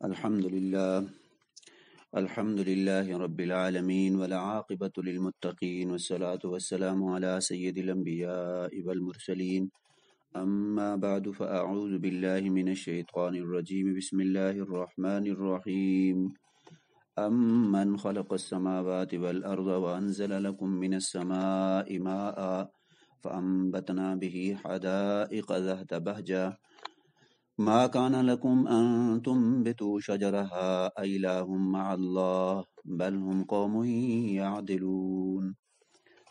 الحمد لله رب العالمين والعاقبة للمتقين والصلاة والسلام على سيد الأنبياء والمرسلين أما بعد فأعوذ بالله من الشيطان الرجيم بسم الله الرحمن الرحيم أمن خلق السماوات والأرض وأنزل لكم من السماء ماء فأنبتنا به حدائق ذات بهجة ما كان لكم أن تنبتوا شجرها أإله مع الله بل هم قوم يعدلون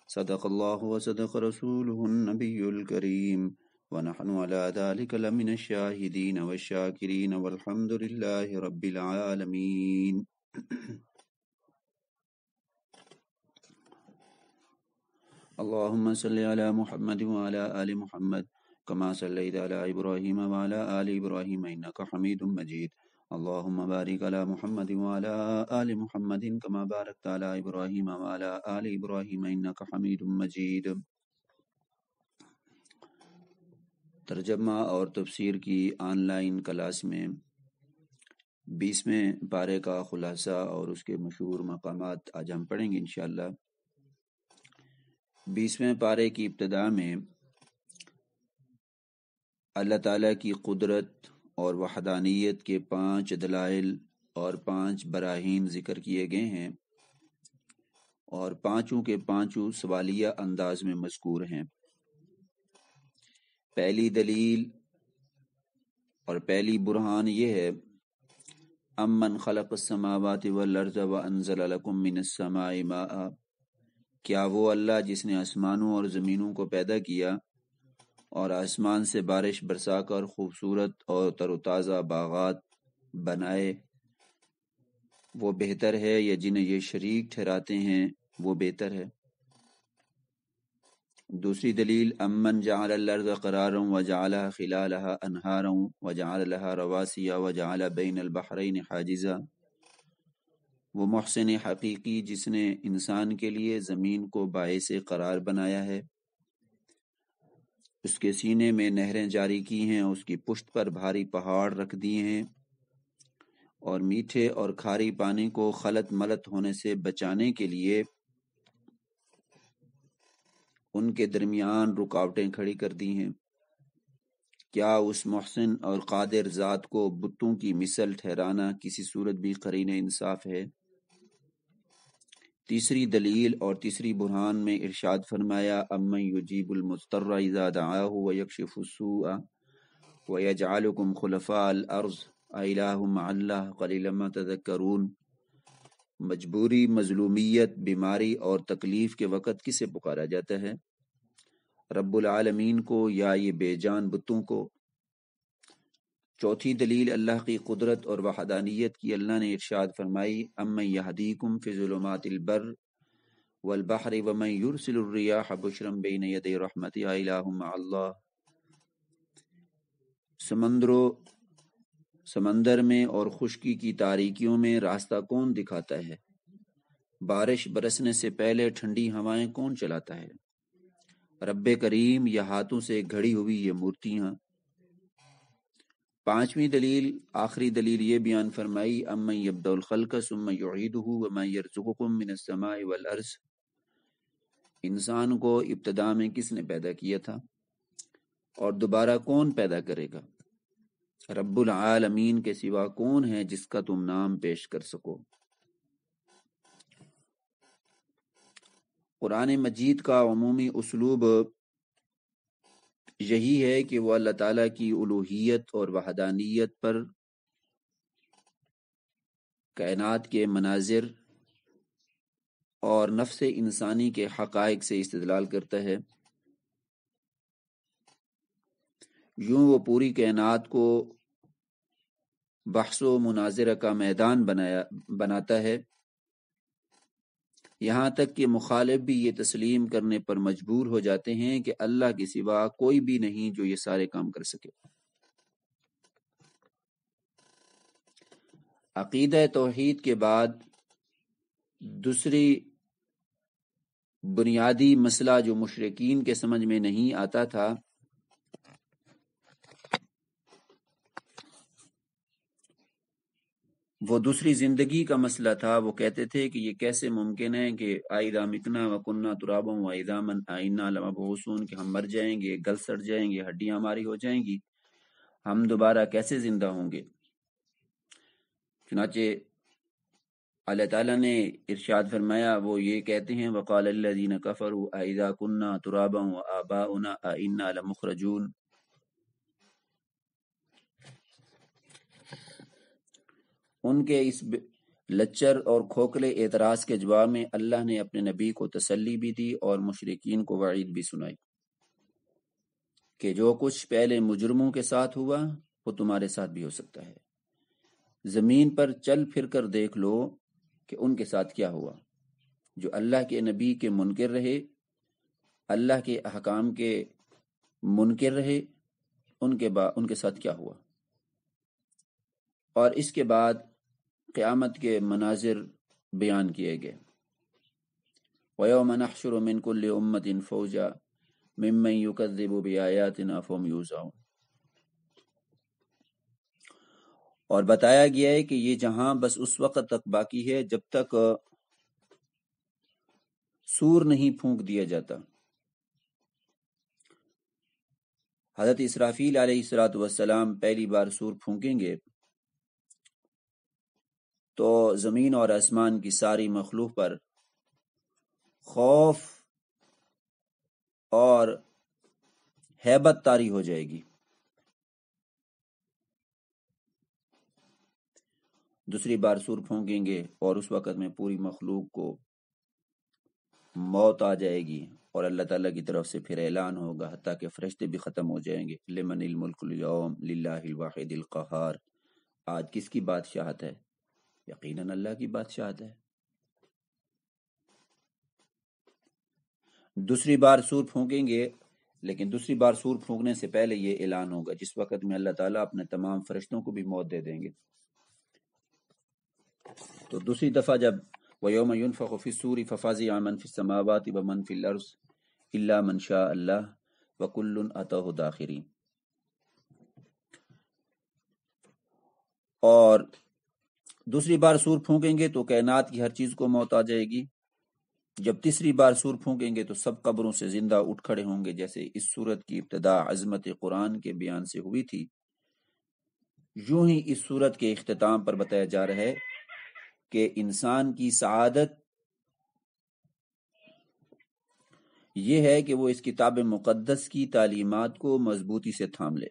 صدق الله وصدق رسوله النبي الكريم ونحن على ذلك لمن الشاهدين والشاكرين والحمد لله رب العالمين اللهم صل على محمد وعلى آل محمد كما صليت على إبراهيم وعلى آل إبراهيم إنك حميد مجيد اللهم بارك على محمد وعلى آل محمد كما باركت على إبراهيم وعلى آل إبراهيم إنك حميد مجيد. ترجمہ اور تفسیر کی آن لائن کلاس میں 20ویں پارے کا خلاصہ اور اس کے مشہور مقامات آج ہم پڑھیں گے انشاءاللہ. 20ویں پارے کی ابتدا میں اللہ تعالیٰ کی قدرت اور وحدانیت کے 5 دلائل اور 5 براہین ذکر کیے گئے ہیں اور پانچوں کے پانچوں سوالیہ انداز میں مذکور ہیں. پہلی دلیل اور پہلی برہان یہ ہے امن خلق السماوات والارض وانزل لکم من السماء ماء، کیا وہ اللہ جس نے آسمانوں اور زمینوں کو پیدا کیا اور آسمان سے بارش برسا کر خوبصورت اور تر و تازہ باغات بنائے، وہ بہتر ہے یا جنہیں یہ شریک ٹھہراتے ہیں وہ بہتر ہے؟ دوسری دلیل امن جعل الارض قرارا وجعلها خلالها انہارا وجعل لها رواسي وجعل بین البحرین حاجزا، وہ محسن حقیقی جس نے انسان کے لیے زمین کو باعث قرار بنایا ہے، اس کے سینے میں نہریں جاری کی ہیں، اس کی پشت پر بھاری پہاڑ رکھ دیے ہیں، اور میٹھے اور کھاری پانی کو خلط ملط ہونے سے بچانے کے لیے ان کے درمیان رکاوٹیں کھڑی کر دی ہیں. کیا اس محسن اور قادر ذات کو بتوں کی مثل ٹھہرانا کسی صورت بھی قرین انصاف ہے؟ تیسری دلیل اور تیسری برہان میں ارشاد فرمایا امن یجیب المضطر اذا دعاہ ویکشف السوء ویجعلکم خلفاء الارض االہ مع اللہ قلیلا ما تذکرون، مجبوری، مظلومیت، بیماری اور تکلیف کے وقت کسے پکارا جاتا ہے؟ رب العالمین کو یا یہ بے جان بتوں کو؟ چوتھی دلیل اللہ کی قدرت اور وحدانیت کی، اللہ نے ارشاد فرمائی امن یہدیکم فی ظلمات البر والبحر ومن یرسل الریاح بشرا بین یدی رحمتہ االہ مع اللہ، سمندر میں اور خشکی کی تاریکیوں میں راستہ کون دکھاتا ہے؟ بارش برسنے سے پہلے ٹھنڈی ہوائیں کون چلاتا ہے؟ رب کریم یا ہاتھوں سے گھڑی ہوئی یہ مورتیاں؟ پانچویں دلیل آخری دلیل یہ بیان فرمائی امن یبدأ الخلق ثم یعیدہ ومن یرزقکم من السماء والارض، انسان کو ابتدا میں کس نے پیدا کیا تھا اور دوبارہ کون پیدا کرے گا؟ رب العالمین کے سوا کون ہے جس کا تم نام پیش کر سکو؟ قرآن مجید کا عمومی اسلوب یہی ہے کہ وہ اللہ تعالیٰ کی الوہیت اور وحدانیت پر کائنات کے مناظر اور نفس انسانی کے حقائق سے استدلال کرتا ہے. یوں وہ پوری کائنات کو بحث و مناظرہ کا میدان بناتا ہے، یہاں تک کہ مخالف بھی یہ تسلیم کرنے پر مجبور ہو جاتے ہیں کہ اللہ کے سوا کوئی بھی نہیں جو یہ سارے کام کر سکے. عقیدہ توحید کے بعد دوسری بنیادی مسئلہ جو مشرکین کے سمجھ میں نہیں آتا تھا وہ دوسری زندگی کا مسئلہ تھا. وہ کہتے تھے کہ یہ کیسے ممکن ہے کہ آئدہ متنا وکننا ترابا وآئدہ من آئنا لمبعوثون، کہ ہم مر جائیں گے، گل سڑ جائیں گے، ہڈیاں ہماری ہو جائیں گی، ہم دوبارہ کیسے زندہ ہوں گے. چنانچہ اللہ تعالیٰ نے ارشاد فرمایا، وہ یہ کہتے ہیں وقال الذین کفروا اذا کنا ترابا وآباؤنا ائنا لمخرجون. ان کے اس لچر اور کھوکھلے اعتراض کے جواب میں اللہ نے اپنے نبی کو تسلی بھی دی اور مشرکین کو وعید بھی سنائی کہ جو کچھ پہلے مجرموں کے ساتھ ہوا وہ تمہارے ساتھ بھی ہو سکتا ہے. زمین پر چل پھر کر دیکھ لو کہ ان کے ساتھ کیا ہوا. جو اللہ کے نبی کے منکر رہے، اللہ کے احکام کے منکر رہے، ان کے ساتھ کیا ہوا. اور اس کے بعد قیامت کے مناظر بیان کیے گئے. وَيَوْمَ نَحْشُرُ مِنْ كُلِّ أُمَّةٍ فَوْجًا مِمَّنْ يُكَذِّبُ بِآيَاتِنَا فَهُمْ يُوزَعُونَ. اور بتایا گیا ہے کہ یہ جہاں بس اس وقت تک باقی ہے جب تک سور نہیں پھونک دیا جاتا. حضرت اسرافیل علیہ السلام پہلی بار سور پھونکیں گے تو زمین اور آسمان کی ساری مخلوق پر خوف اور ہیبت طاری ہو جائے گی. دوسری بار سور پھونکیں گے اور اس وقت میں پوری مخلوق کو موت آ جائے گی اور اللہ تعالیٰ کی طرف سے پھر اعلان ہوگا حتیٰ کہ فرشتے بھی ختم ہو جائیں گے. لمن الملک اليوم للہ الواحد القہار. آج کس کی بادشاہت ہے؟ یقیناً اللہ کی بادشاہت ہے. دوسری بار سور پھونکیں گے، لیکن دوسری بار سور پھونکنے سے پہلے یہ اعلان ہوگا جس وقت میں اللہ تعالیٰ اپنے تمام فرشتوں کو بھی موت دے دیں گے. تو دوسری دفعہ جب وَيَوْمَ يُنْفَخُ فِي الصُّورِ فَفَزِعَ مَنْ فِي السَّمَاوَاتِ وَمَنْ فِي الْأَرْضِ إِلَّا مَنْ شَاءَ اللَّهُ وَكُلٌّ أَتَوْهُ دَاخِرِينَ. اور دوسری بار سور پھونکیں گے تو کائنات کی ہر چیز کو موت آ جائے گی. جب تیسری بار سور پھونکیں گے تو سب قبروں سے زندہ اٹھ کھڑے ہوں گے، جیسے اس سورت کی ابتدا عظمت قرآن کے بیان سے ہوئی تھی. یوں ہی اس سورت کے اختتام پر بتایا جا رہا ہے کہ انسان کی سعادت یہ ہے کہ وہ اس کتاب مقدس کی تعلیمات کو مضبوطی سے تھام لے.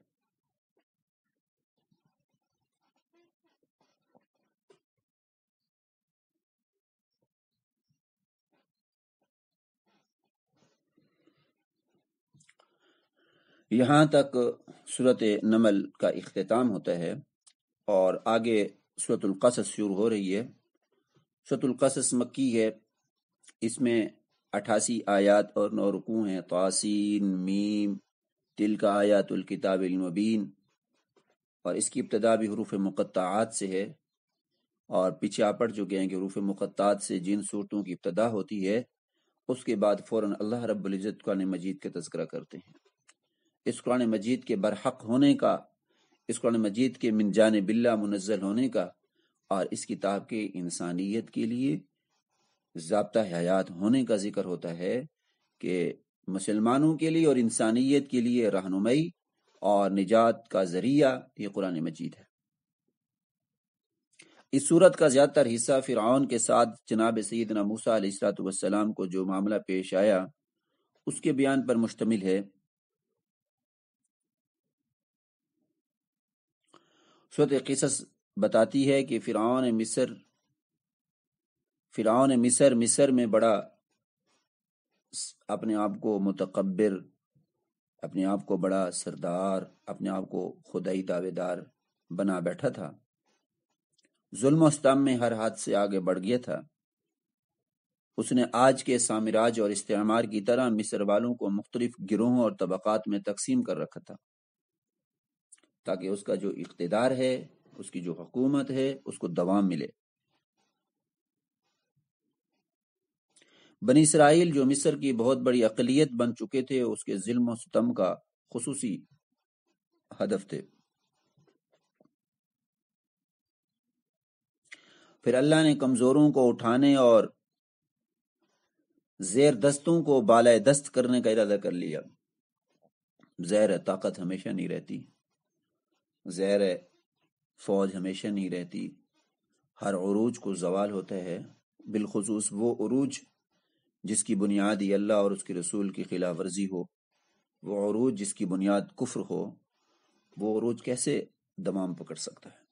یہاں تک سورت نمل کا اختتام ہوتا ہے اور آگے سورت القصص شروع ہو رہی ہے. سورت القصص مکی ہے، اس میں 88 آیات اور 9 رکوع ہیں. طاسین میم تلک آیات الکتاب المبین. اور اس کی ابتدا بھی حروف مقطعات سے ہے اور پیچھے آپ پڑھ چکے ہیں کہ حروف مقطعات سے جن صورتوں کی ابتدا ہوتی ہے اس کے بعد فوراً اللہ رب العزت قرآن مجید کا تذکرہ کرتے ہیں. اس قرآن مجید کے برحق ہونے کا، اس قرآن مجید کے من جانب اللہ منزل ہونے کا اور اس کتاب کے انسانیت کے لیے ضابطہ حیات ہونے کا ذکر ہوتا ہے کہ مسلمانوں کے لیے اور انسانیت کے لیے رہنمائی اور نجات کا ذریعہ یہ قرآن مجید ہے. اس صورت کا زیادہ تر حصہ فرعون کے ساتھ جناب سیدنا موسیٰ علیہ السلام کو جو معاملہ پیش آیا اس کے بیان پر مشتمل ہے. سورۃ قصص بتاتی ہے کہ فرعون مصر میں بڑا اپنے آپ کو متکبر، اپنے آپ کو بڑا سردار، اپنے آپ کو خدائی دعوے دار بنا بیٹھا تھا. ظلم و ستم میں ہر حد سے آگے بڑھ گیا تھا. اس نے آج کے سامراج اور استعمار کی طرح مصر والوں کو مختلف گروہوں اور طبقات میں تقسیم کر رکھا تھا تاکہ اس کا جو اقتدار ہے، اس کی جو حکومت ہے، اس کو دوام ملے. بنی اسرائیل جو مصر کی بہت بڑی اقلیت بن چکے تھے اس کے ظلم و ستم کا خصوصی ہدف تھے. پھر اللہ نے کمزوروں کو اٹھانے اور زیر دستوں کو بالائے دست کرنے کا ارادہ کر لیا۔ زیر طاقت ہمیشہ نہیں رہتی، زیر فوج ہمیشہ نہیں رہتی، ہر عروج کو زوال ہوتا ہے، بالخصوص وہ عروج جس کی بنیاد ہی اللہ اور اس کے رسول کی خلاف ورزی ہو، وہ عروج جس کی بنیاد کفر ہو، وہ عروج کیسے دوام پکڑ سکتا ہے؟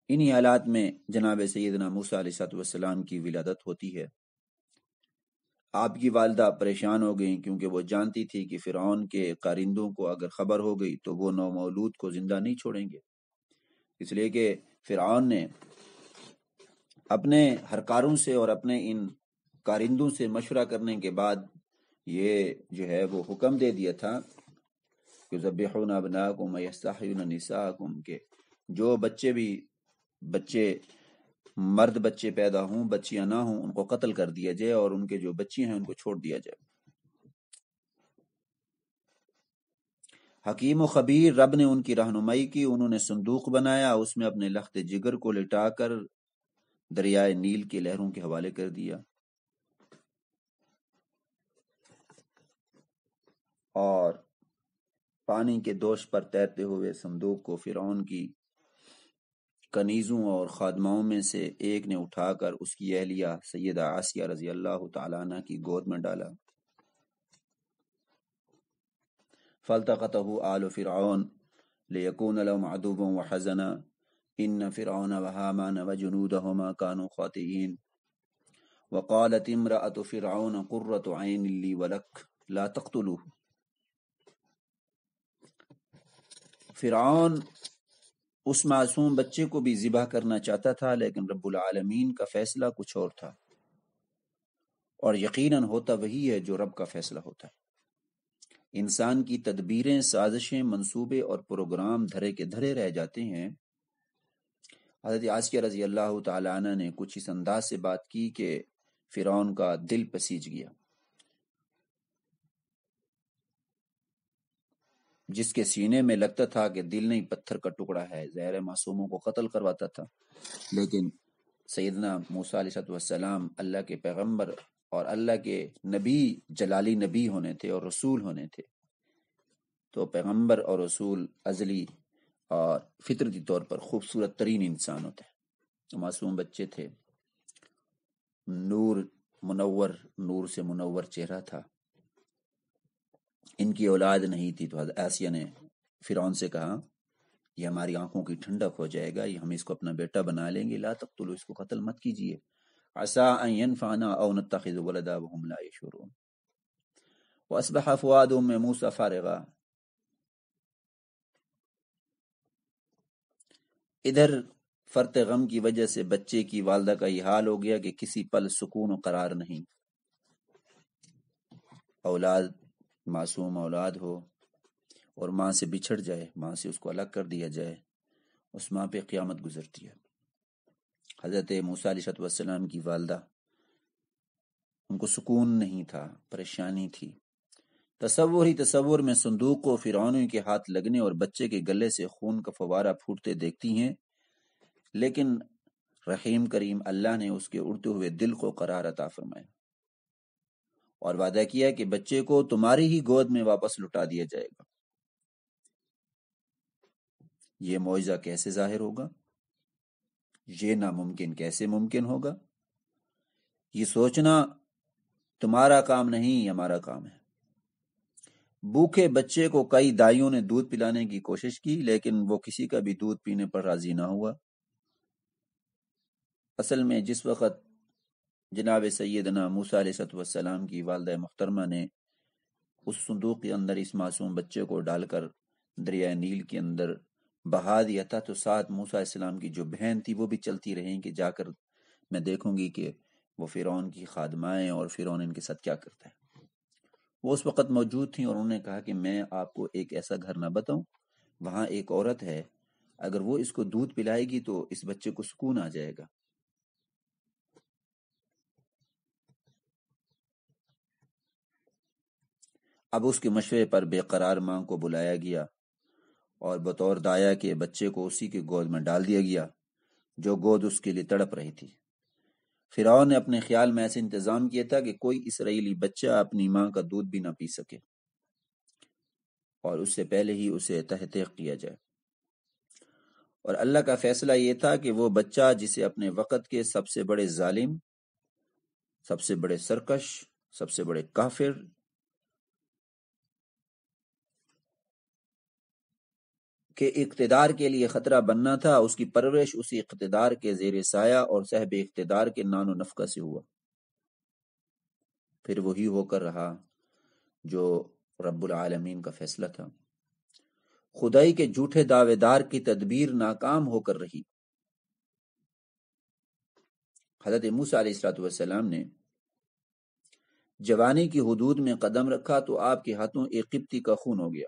انہی حالات میں جناب سیدنا موسیٰ علیہ السلام کی ولادت ہوتی ہے۔ آپ کی والدہ پریشان ہو گئیں کیونکہ وہ جانتی تھی کہ فرعون کے کارندوں کو اگر خبر ہو گئی تو وہ نومولود کو زندہ نہیں چھوڑیں گے، اس لیے کہ فرعون نے اپنے ہرکاروں سے اور اپنے ان کارندوں سے مشورہ کرنے کے بعد یہ جو ہے وہ حکم دے دیا تھا کہ ذبحون ابناءکم ویستحیون نساءکم، کہ جو بچے مرد بچے پیدا ہوں، بچیاں نہ ہوں، ان کو قتل کر دیا جائے اور ان کے جو بچیاں ہیں ان کو چھوڑ دیا جائے۔ حکیم و خبیر رب نے ان کی رہنمائی کی، انہوں نے صندوق بنایا، اس میں اپنے لخت جگر کو لٹا کر دریائے نیل کے لہروں کے حوالے کر دیا، اور پانی کے دوش پر تیرتے ہوئے صندوق کو فرعون کی کنیزوں اور خادماؤں میں سے ایک نے اٹھا کر اس کی اہلیہ سیدہ آسیہ رضی اللہ تعالیٰ عنہ کی گود میں ڈالا۔ فالتقطه آل فرعون لیکون لهم عدوا وحزنا ان فرعون وهامان وجنودهما كانوا خاطئین وقالت امرأة فرعون قرة عین لی ولک لا تقتلوه۔ فرعون اس معصوم بچے کو بھی ذبح کرنا چاہتا تھا، لیکن رب العالمین کا فیصلہ کچھ اور تھا، اور یقیناً ہوتا وہی ہے جو رب کا فیصلہ ہوتا ہے۔ انسان کی تدبیریں، سازشیں، منصوبے اور پروگرام دھرے کے دھرے رہ جاتے ہیں۔ حضرت آسیہ رضی اللہ تعالیٰ عنہ نے کچھ اس انداز سے بات کی کہ فرعون کا دل پسیج گیا، جس کے سینے میں لگتا تھا کہ دل نہیں پتھر کا ٹکڑا ہے، زہر معصوموں کو قتل کرواتا تھا، لیکن سیدنا موسیٰ علیہ السلام اللہ کے پیغمبر اور اللہ کے نبی، جلالی نبی ہونے تھے اور رسول ہونے تھے، تو پیغمبر اور رسول ازلی اور فطرتی طور پر خوبصورت ترین انسان ہوتے ہیں۔ معصوم بچے تھے، نور سے منور چہرہ تھا، ان کی اولاد نہیں تھی، تو حضرت آسیہ نے فرعون سے کہا یہ ہماری آنکھوں کی ٹھنڈک ہو جائے گا، یہ ہم اس کو اپنا بیٹا بنا لیں گے، لا تقتلوا، اس کو قتل مت کیجیے، عسى ان ينفعنا او نتخذ ولدا وهم لا يشعرون واصبح فؤاد ام موسى فارغا۔ ادھر فرط غم کی وجہ سے بچے کی والدہ کا یہ حال ہو گیا کہ کسی پل سکون و قرار نہیں، اولاد، معصوم اولاد ہو اور ماں سے بچھڑ جائے، ماں سے اس کو الگ کر دیا جائے، اس ماں پہ قیامت گزرتی ہے۔ حضرت موسیٰ علیہ السلام کی والدہ، ان کو سکون نہیں تھا، پریشانی تھی۔ تصور میں صندوق کو فرعون کے ہاتھ لگنے اور بچے کے گلے سے خون کا فوارہ پھوٹتے دیکھتی ہیں، لیکن رحیم کریم اللہ نے اس کے اڑتے ہوئے دل کو قرار عطا فرمایا اور وعدہ کیا کہ بچے کو تمہاری ہی گود میں واپس لٹا دیا جائے گا۔ یہ معجزہ کیسے ظاہر ہوگا؟ یہ ناممکن کیسے ممکن ہوگا؟ یہ سوچنا تمہارا کام نہیں، یہ ہمارا کام ہے۔ بھوکے بچے کو کئی دائیوں نے دودھ پلانے کی کوشش کی، لیکن وہ کسی کا بھی دودھ پینے پر راضی نہ ہوا۔ اصل میں جس وقت جناب سیدنا موسیٰ علیہ السلام کی والدہ محترمہ نے اس صندوق کے اندر اس معصوم بچے کو ڈال کر دریائے نیل کے اندر بہا دیا تھا، تو ساتھ موسیٰ علیہ السلام کی جو بہن تھی وہ بھی چلتی رہیں کہ جا کر میں دیکھوں گی کہ وہ فرعون کی خادمائیں اور فرعون ان کے ساتھ کیا کرتا ہے۔ وہ اس وقت موجود تھیں اور انہوں نے کہا کہ میں آپ کو ایک ایسا گھر نہ بتاؤں، وہاں ایک عورت ہے، اگر وہ اس کو دودھ پلائے گی تو اس بچے کو سکون آ جائے گا۔ اب اس کے مشورے پر بے قرار ماں کو بلایا گیا اور بطور دایا کے بچے کو اسی کے گود میں ڈال دیا گیا، جو گود اس کے لیے تڑپ رہی تھی۔ فرعون نے اپنے خیال میں ایسے انتظام کیا تھا کہ کوئی اسرائیلی بچہ اپنی ماں کا دودھ بھی نہ پی سکے اور اس سے پہلے ہی اسے تحقیق کیا جائے۔ اور اللہ کا فیصلہ یہ تھا کہ وہ بچہ جسے اپنے وقت کے سب سے بڑے ظالم، سب سے بڑے سرکش، سب سے بڑے کافر کے اقتدار کے لیے خطرہ بننا تھا، اس کی پرورش اسی اقتدار کے زیر سایہ اور صاحب اقتدار کے نان و نفقہ سے ہوا، پھر وہی ہو کر رہا جو رب العالمین کا فیصلہ تھا۔ خدائی کے جھوٹے دعوے دار کی تدبیر ناکام ہو کر رہی۔ حضرت موسیٰ علیہ السلام نے جوانی کی حدود میں قدم رکھا تو آپ کے ہاتھوں ایک قبطی کا خون ہو گیا۔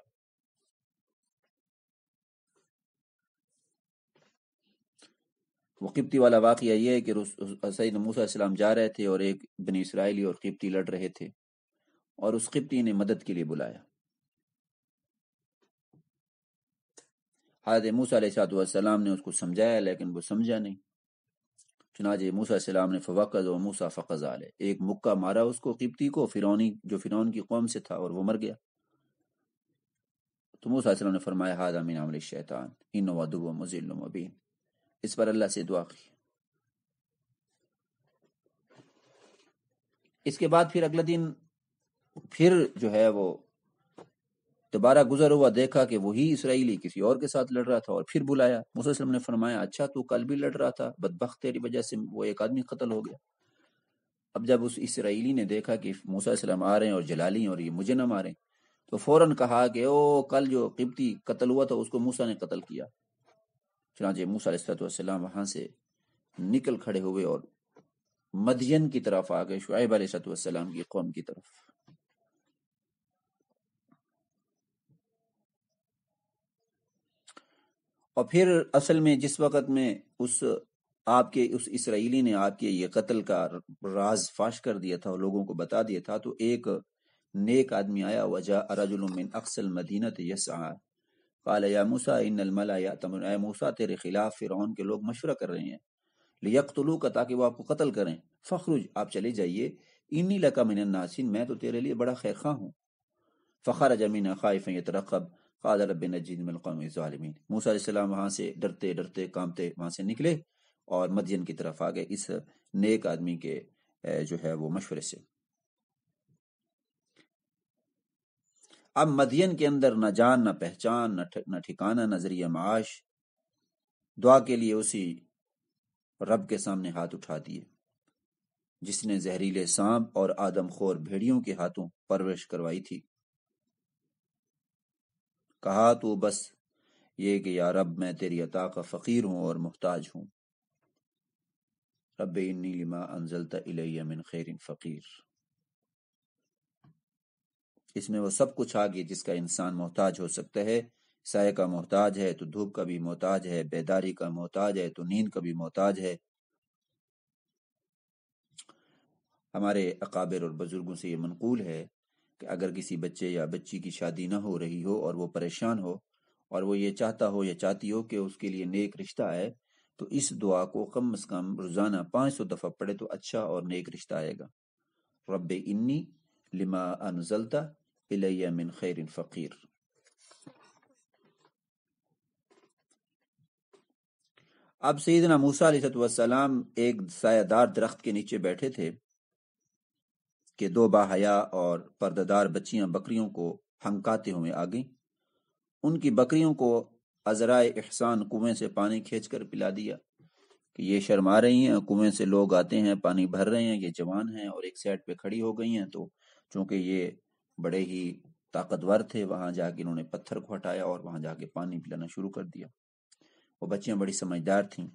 وہ قبطی والا واقعہ یہ ہے کہ سید موسیٰ علیہ السلام جا رہے تھے اور ایک بنی اسرائیلی اور قبطی لڑ رہے تھے، اور اس قبطی نے مدد کے لیے بلایا۔ حضرت موسیٰ علیہ السلام نے اس کو سمجھایا لیکن وہ سمجھا نہیں۔ چنانچہ موسیٰ علیہ السلام نے فوقذ و موسیٰ فقذ علیہ، ایک مکہ مارا اس کو قبطی کو، جو فرعون کی قوم سے تھا، اور وہ مر گیا۔ تو موسیٰ علیہ السلام نے فرمایا ھذا من عمل الشیطان انہ عدو مضل مبین، اس پر اللہ سے دعا کی۔ اس کے بعد پھر اگلا دن پھر جو ہے وہ دوبارہ گزر ہوا، دیکھا کہ وہی اسرائیلی کسی اور کے ساتھ لڑ رہا تھا، اور پھر بلایا۔ موسیٰ علیہ السلام نے فرمایا اچھا تو کل بھی لڑ رہا تھا، بدبخت تیری وجہ سے وہ ایک آدمی قتل ہو گیا۔ اب جب اس اسرائیلی نے دیکھا کہ موسیٰ علیہ السلام آ رہے ہیں اور جلالی ہیں اور یہ مجھے نہ ماریں، تو فوراً کہا کہ او کل جو قبطی قتل ہوا تھا اس کو موسیٰ نے قتل کیا۔ چنانچہ موسیٰ علیہ السلام وہاں سے نکل کھڑے ہوئے اور مدین کی طرف آ گئے، شعیب علیہ السلام کی قوم کی طرف۔ اور پھر اصل میں جس وقت میں اس اسرائیلی نے آپ کے یہ قتل کا راز فاش کر دیا تھا اور لوگوں کو بتا دیا تھا، تو ایک نیک آدمی آیا، وجاء رجل من اقصى المدینۃ یسعى قال یا موسیٰ ان الملأ یأتمرون، اے موسیٰ تیرے خلاف فرعون کے لوگ مشورہ کر رہے ہیں، لیقتلوک تاکہ وہ آپ کو قتل کریں، فخرج آپ چلے جائیے، انی لک من الناصحین میں تو تیرے لیے بڑا خیر خواہ ہوں۔ فخرج منها خائفا يترقب قال رب نجنی من القوم الظالمین، موسیٰ علیہ السلام وہاں سے ڈرتے ڈرتے کانپتے وہاں سے نکلے اور مدین کی طرف آ گئے اس نیک آدمی کے جو ہے وہ مشورے سے۔ اب مدین کے اندر نہ جان نہ پہچان نہ ٹھکانہ نہ ذریعہ معاش، دعا کے لیے اسی رب کے سامنے ہاتھ اٹھا دیے جس نے زہریلے سانپ اور آدم خور بھیڑیوں کے ہاتھوں پرورش کروائی تھی۔ کہا تو بس یہ کہ یا رب میں تیری عطا کا فقیر ہوں اور محتاج ہوں، رب انی لما انزلت الی من خیر فقیر۔ اس میں وہ سب کچھ آ گیا جس کا انسان محتاج ہو سکتا ہے۔ سائے کا محتاج ہے تو دھوپ کا بھی محتاج ہے، بیداری کا محتاج ہے تو نیند کا بھی محتاج ہے۔ ہمارے اکابر اور بزرگوں سے یہ منقول ہے کہ اگر کسی بچے یا بچی کی شادی نہ ہو رہی ہو اور وہ پریشان ہو اور وہ یہ چاہتا ہو یا چاہتی ہو کہ اس کے لیے نیک رشتہ آئے، تو اس دعا کو کم از کم روزانہ 500 دفعہ پڑھے تو اچھا اور نیک رشتہ آئے گا۔ رب انی لما انزلت الی من خیر فقیر۔ اب سیدنا موسیٰ علیہ السلام ایک سایہ دار درخت کے نیچے بیٹھے تھے کہ دو باحیا اور پردہ بچیاں بکریوں کو ہنکاتے ہوئے آ گئیں۔ ان کی بکریوں کو عذرائے احسان کنویں سے پانی کھینچ کر پلا دیا کہ یہ شرما رہی ہیں، کنویں سے لوگ آتے ہیں پانی بھر رہے ہیں، یہ جوان ہیں اور ایک سائڈ پہ کھڑی ہو گئی ہیں، تو چونکہ یہ بڑے ہی طاقتور تھے وہاں جا کے انہوں نے پتھر کو ہٹایا اور وہاں جا کے پانی پلانا شروع کر دیا۔ وہ بچیاں بڑی سمجھدار تھیں،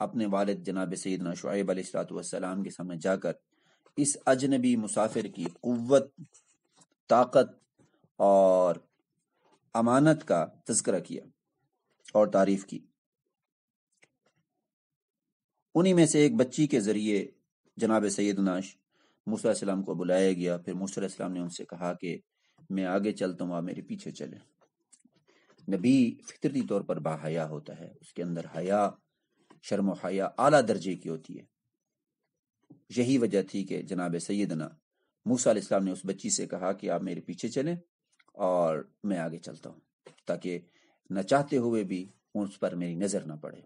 اپنے والد جناب سیدنا شعیب علیہ السلام کے سامنے جا کر اس اجنبی مسافر کی قوت، طاقت اور امانت کا تذکرہ کیا اور تعریف کی۔ انہی میں سے ایک بچی کے ذریعے جناب سیدنا موسیٰ علیہ السلام کو بلایا گیا۔ پھر موسیٰ علیہ السلام نے ان سے کہا کہ میں آگے چلتا ہوں، آپ میرے پیچھے چلیں۔ نبی فطرتی طور پر باحیا ہوتا ہے، اس کے اندر حیا شرم و حیا اعلیٰ درجے کی ہوتی ہے۔ یہی وجہ تھی کہ جناب سیدنا موسیٰ علیہ السلام نے اس بچی سے کہا کہ آپ میرے پیچھے چلیں اور میں آگے چلتا ہوں، تاکہ نہ چاہتے ہوئے بھی اس پر میری نظر نہ پڑے۔